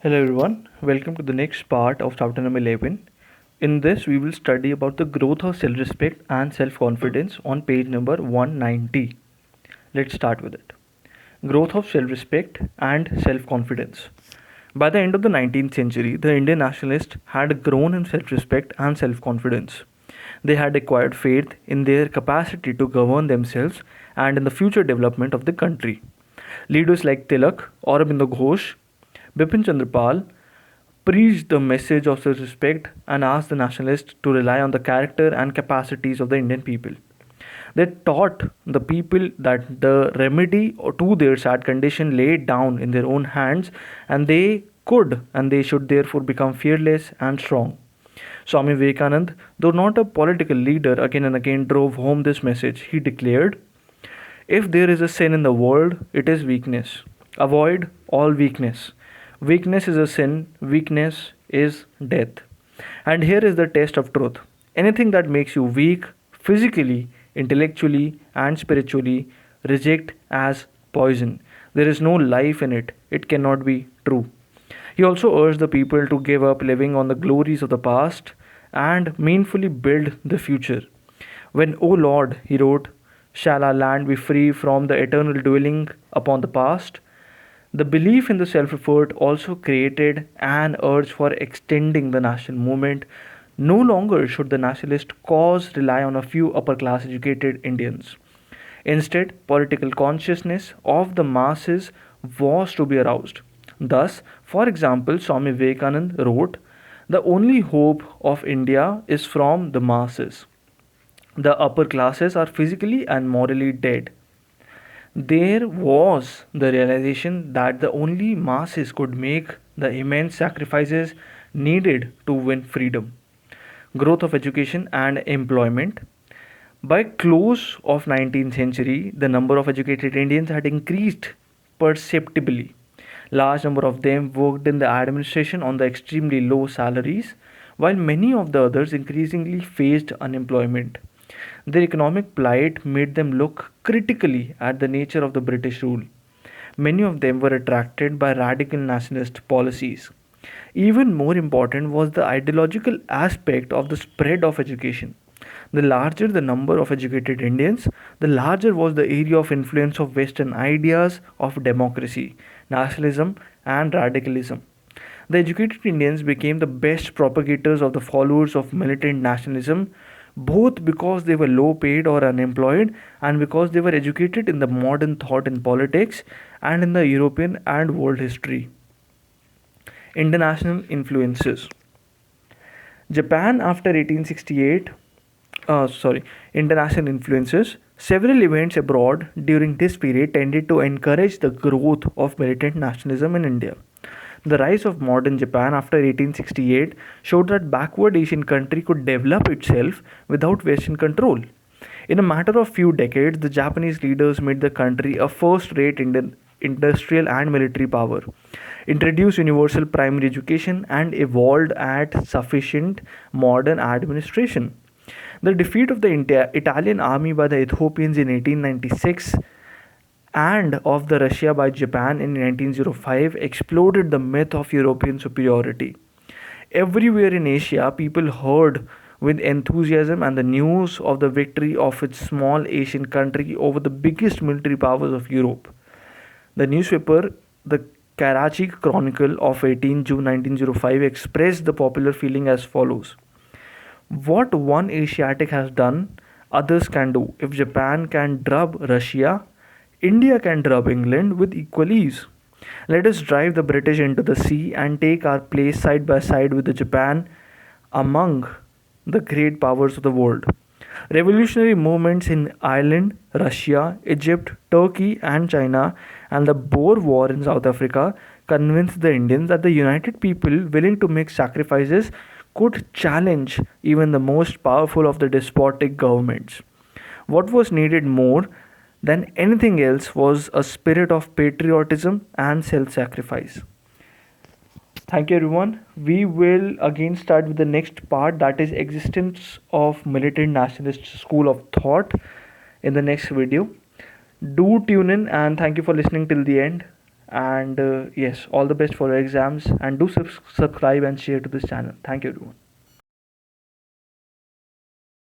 Hello everyone, welcome to the next part of chapter number 11. In this, we will study about the growth of self-respect and self-confidence on page number 190. Let's start with it. Growth of self-respect and self-confidence. By the end of the 19th century, the Indian nationalists had grown in self-respect and self-confidence. They had acquired faith in their capacity to govern themselves and in the future development of the country. Leaders like Tilak, Aurobindo Ghosh, BIPIN Chandra preached the message of self-respect and asked the nationalists to rely on the character and capacities of the Indian people. They taught the people that the remedy to their sad condition lay down in their own hands, and they could and they should therefore become fearless and strong. Swami Vivekananda, though not a political leader, again and again drove home this message. He declared, "If there is a sin in the world, it is weakness. Avoid all weakness. Weakness is a sin, weakness is death." And here is the test of truth. Anything that makes you weak, physically, intellectually, and spiritually, reject as poison. There is no life in it. It cannot be true. He also urged the people to give up living on the glories of the past and meaningfully build the future. When, O Lord, he wrote, shall our land be free from the eternal dwelling upon the past? The belief in the self effort also created an urge for extending the national movement. No longer should the nationalist cause rely on a few upper class educated Indians. Instead, political consciousness of the masses was to be aroused. Thus, for example, Swami Vivekananda wrote, "The only hope of India is from the masses. The upper classes are physically and morally dead." There was the realization that the only masses could make the immense sacrifices needed to win freedom. Growth of education and employment. By close of 19th century, the number of educated Indians had increased perceptibly. Large number of them worked in the administration on the extremely low salaries, while many of the others increasingly faced unemployment. Their economic plight made them look critically at the nature of the British rule. Many of them were attracted by radical nationalist policies. Even more important was the ideological aspect of the spread of education. The larger the number of educated Indians, the larger was the area of influence of Western ideas of democracy, nationalism, and radicalism. The educated Indians became the best propagators of the followers of militant nationalism, both because they were low paid or unemployed and because they were educated in the modern thought in politics and in the European and world history. International influences. Japan after 1868, international influences. Several events abroad during this period tended to encourage the growth of militant nationalism in India. The rise of modern Japan after 1868 showed that backward Asian country could develop itself without Western control. In a matter of few decades, the Japanese leaders made the country a first-rate industrial and military power, introduced universal primary education, and evolved at sufficient modern administration. The defeat of the Italian army by the Ethiopians in 1896 and of the Russia by Japan in 1905 exploded the myth of European superiority. Everywhere in Asia, people heard with enthusiasm and the news of the victory of its small Asian country over the biggest military powers of Europe. The newspaper, the Karachi Chronicle of 18 June 1905, expressed the popular feeling as follows: "What one Asiatic has done, others can do. If Japan can drub Russia, India can drub England with equal ease. Let us drive the British into the sea and take our place side by side with the Japan among the great powers of the world." Revolutionary movements in Ireland, Russia, Egypt, Turkey, and China, and the Boer War in South Africa convinced the Indians that the united people willing to make sacrifices could challenge even the most powerful of the despotic governments. What was needed more than anything else was a spirit of patriotism and self sacrifice. Thank you, everyone. We will again start with the next part, that is existence of militant nationalist school of thought, in the next video. Do tune in and thank you for listening till the end. And yes, all the best for your exams, and do subscribe and share to this channel. Thank you everyone.